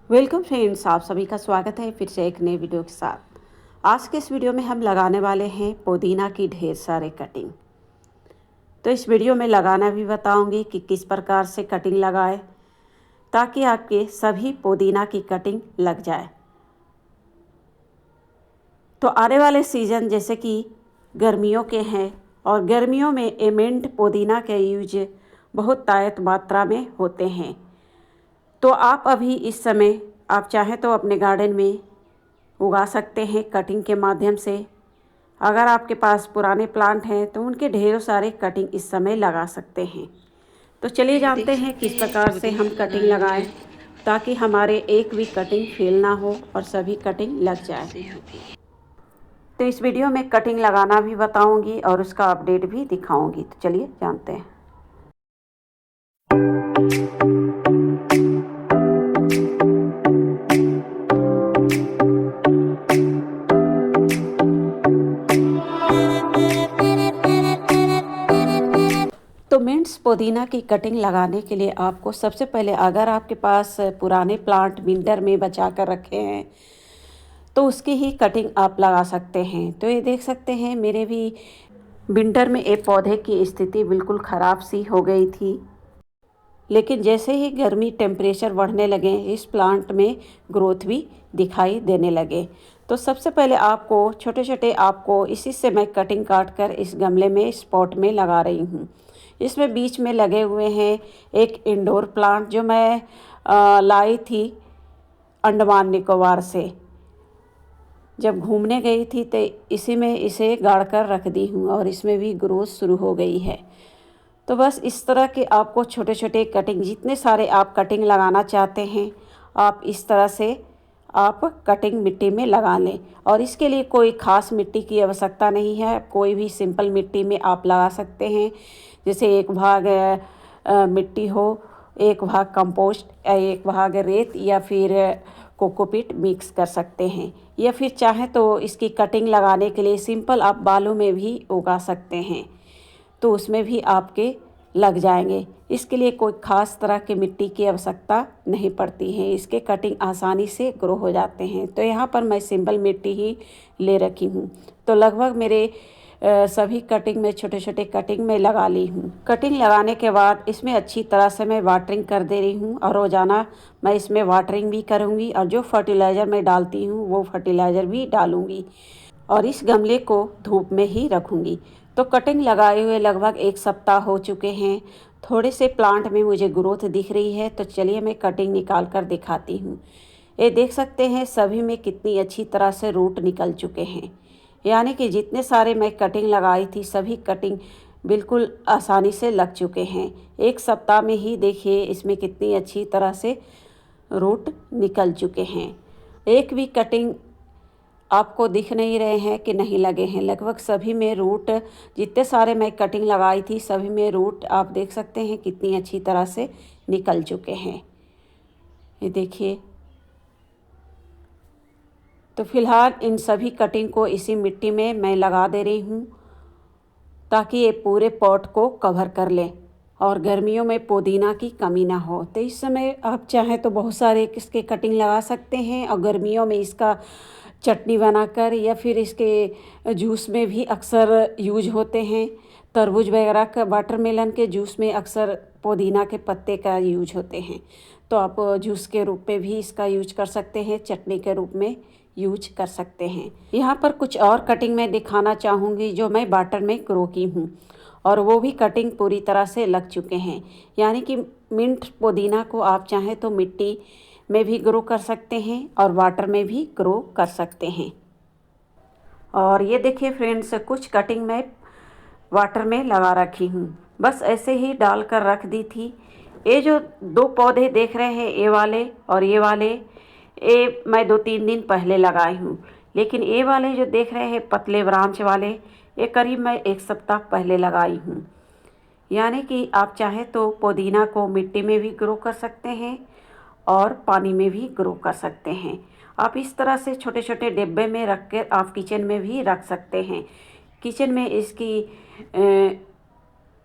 Welcome friends, आप सभी का स्वागत है फिर से एक नए वीडियो के साथ। आज के इस वीडियो में हम लगाने वाले हैं पुदीना की ढेर सारे कटिंग। तो इस वीडियो में लगाना भी बताऊंगी कि किस प्रकार से कटिंग लगाए ताकि आपके सभी पुदीना की कटिंग लग जाए। तो आने वाले सीज़न जैसे कि गर्मियों के हैं और गर्मियों में एमेंट पुदीना के यूज बहुत तायत मात्रा में होते हैं। तो आप अभी इस समय आप चाहें तो अपने गार्डन में उगा सकते हैं कटिंग के माध्यम से। अगर आपके पास पुराने प्लांट हैं तो उनके ढेरों सारे कटिंग इस समय लगा सकते हैं। तो चलिए ये देख जानते हैं सकते किस हैं प्रकार से हम पुदीना कटिंग लगाने के लगाएं लिए ताकि हमारे एक भी कटिंग फेल ना हो और सभी कटिंग लग जाए। से यहाँ पे तो इस वीडियो में कटिंग लगाना भी बताऊंगी और उसका अपडेट भी दिखाऊंगी। तो चलिए जानते हैं। तो मिंट्स पुदीना की कटिंग लगाने के लिए आपको सबसे पहले, अगर आपके पास पुराने प्लांट विंटर में बचा कर रखे हैं तो उसकी ही कटिंग आप लगा सकते हैं। तो ये देख सकते हैं मेरे भी विंटर में एक पौधे की स्थिति बिल्कुल ख़राब सी हो गई थी, लेकिन जैसे ही गर्मी टेम्परेचर बढ़ने लगे इस प्लांट में ग्रोथ भी दिखाई देने लगे। तो सबसे पहले आपको छोटे छोटे आपको इसी से मैं कटिंग काट कर इस गमले में स्पॉट में लगा रही हूँ। इसमें बीच में लगे हुए हैं एक इंडोर प्लांट जो मैं लाई थी अंडमान निकोबार से। जब घूमने गई थी तो इसी में इसे गाड़ कर रख दी हूँ और इसमें भी ग्रोथ शुरू हो गई है। तो बस इस तरह के आपको छोटे छोटे कटिंग, जितने सारे आप कटिंग लगाना चाहते हैं आप इस तरह से आप कटिंग मिट्टी में लगा लें। और इसके लिए कोई ख़ास मिट्टी की आवश्यकता नहीं है, कोई भी सिंपल मिट्टी में आप लगा सकते हैं। जैसे एक भाग मिट्टी हो, एक भाग कंपोस्ट, एक भाग रेत या फिर कोकोपीट मिक्स कर सकते हैं। या फिर चाहें तो इसकी कटिंग लगाने के लिए सिंपल आप बालू में भी उगा सकते हैं, तो उसमें भी आपके लग जाएंगे। इसके लिए कोई ख़ास तरह की मिट्टी की आवश्यकता नहीं पड़ती है, इसके कटिंग आसानी से ग्रो हो जाते हैं। तो यहाँ पर मैं सिंपल मिट्टी ही ले रखी हूँ। तो लगभग मेरे सभी कटिंग में छोटे छोटे कटिंग में लगा ली हूँ। कटिंग लगाने के बाद इसमें अच्छी तरह से मैं वाटरिंग कर दे रही हूँ और रोज़ाना मैं इसमें वाटरिंग भी करूँगी और जो फर्टिलाइज़र मैं डालती हूँ वो फर्टिलाइज़र भी डालूँगी और इस गमले को धूप में ही रखूँगी। तो कटिंग लगाए हुए लगभग एक सप्ताह हो चुके हैं। थोड़े से प्लांट में मुझे ग्रोथ दिख रही है, तो चलिए मैं कटिंग निकाल कर दिखाती हूँ। ये देख सकते हैं सभी में कितनी अच्छी तरह से रूट निकल चुके हैं। यानी कि जितने सारे मैं कटिंग लगाई थी सभी कटिंग बिल्कुल आसानी से लग चुके हैं। एक सप्ताह में ही देखिए इसमें कितनी अच्छी तरह से रूट निकल चुके हैं। एक भी कटिंग आपको दिख नहीं रहे हैं कि नहीं लगे हैं, लगभग सभी में रूट, जितने सारे मैं कटिंग लगाई थी सभी में रूट आप देख सकते हैं कितनी अच्छी तरह से निकल चुके हैं। ये देखिए। तो फिलहाल इन सभी कटिंग को इसी मिट्टी में मैं लगा दे रही हूँ ताकि ये पूरे पॉट को कवर कर ले और गर्मियों में पुदीना की कमी ना हो। तो इस समय आप चाहें तो बहुत सारे इसके कटिंग लगा सकते हैं और गर्मियों में इसका चटनी बनाकर या फिर इसके जूस में भी अक्सर यूज होते हैं। तरबूज वगैरह का, वाटरमेलन के जूस में अक्सर पुदीना के पत्ते का यूज होते हैं, तो आप जूस के रूप में भी इसका यूज कर सकते हैं, चटनी के रूप में यूज कर सकते हैं। यहाँ पर कुछ और कटिंग मैं दिखाना चाहूँगी जो मैं वाटर में ग्रो की हूँ और वो भी कटिंग पूरी तरह से लग चुके हैं। यानी कि मिंट पुदीना को आप चाहें तो मिट्टी में भी ग्रो कर सकते हैं और वाटर में भी ग्रो कर सकते हैं। और ये देखिए फ्रेंड्स, कुछ कटिंग मैं वाटर में लगा रखी हूँ, बस ऐसे ही डाल कर रख दी थी। ये जो दो पौधे देख रहे हैं ये वाले और ये वाले, ये मैं 2-3 दिन पहले लगाई हूँ। लेकिन ये वाले जो देख रहे हैं पतले ब्रांच वाले, ये करीब मैं एक सप्ताह पहले लगाई हूँ। यानी कि आप चाहें तो पुदीना को मिट्टी में भी ग्रो कर सकते हैं और पानी में भी ग्रो कर सकते हैं। आप इस तरह से छोटे छोटे डिब्बे में रख कर आप किचन में भी रख सकते हैं। किचन में इसकी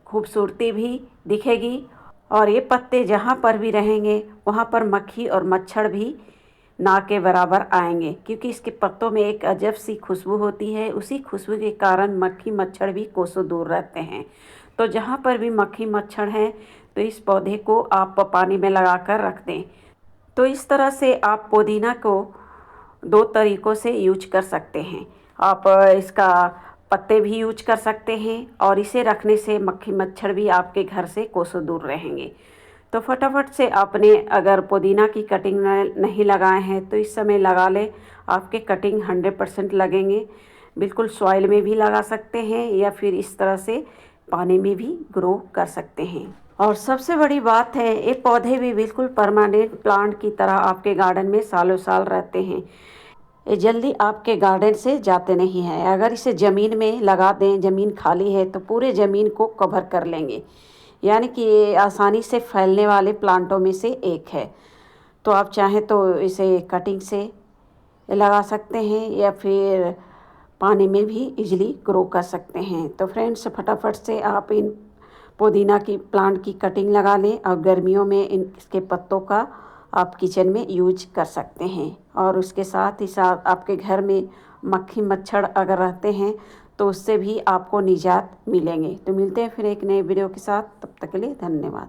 खूबसूरती भी दिखेगी और ये पत्ते जहाँ पर भी रहेंगे वहाँ पर मक्खी और मच्छर भी ना के बराबर आएंगे, क्योंकि इसके पत्तों में एक अजब सी खुशबू होती है। उसी खुशबू के कारण मक्खी मच्छर भी कोसों दूर रहते हैं। तो जहाँ पर भी मक्खी मच्छर हैं तो इस पौधे को आप पानी में लगा कर रख दें। तो इस तरह से आप पुदीना को दो तरीक़ों से यूज कर सकते हैं। आप इसका पत्ते भी यूज कर सकते हैं और इसे रखने से मक्खी मच्छर भी आपके घर से कोसों दूर रहेंगे। तो फटाफट से आपने अगर पुदीना की कटिंग नहीं लगाए हैं तो इस समय लगा लें। आपके कटिंग 100% लगेंगे। बिल्कुल सॉइल में भी लगा सकते हैं या फिर इस तरह से पानी में भी ग्रो कर सकते हैं। और सबसे बड़ी बात है, ये पौधे भी बिल्कुल परमानेंट प्लांट की तरह आपके गार्डन में सालों साल रहते हैं। ये जल्दी आपके गार्डन से जाते नहीं हैं। अगर इसे ज़मीन में लगा दें, ज़मीन खाली है तो पूरे ज़मीन को कवर कर लेंगे, यानी कि ये आसानी से फैलने वाले प्लांटों में से एक है। तो आप चाहें तो इसे कटिंग से लगा सकते हैं या फिर पानी में भी इजीली ग्रो कर सकते हैं। तो फ्रेंड्स, फटाफट से आप इन पुदीना की प्लांट की कटिंग लगा लें और गर्मियों में इसके पत्तों का आप किचन में यूज कर सकते हैं। और उसके साथ ही साथ आपके घर में मक्खी मच्छर अगर रहते हैं तो उससे भी आपको निजात मिलेंगे। तो मिलते हैं फिर एक नए वीडियो के साथ, तब तक के लिए धन्यवाद।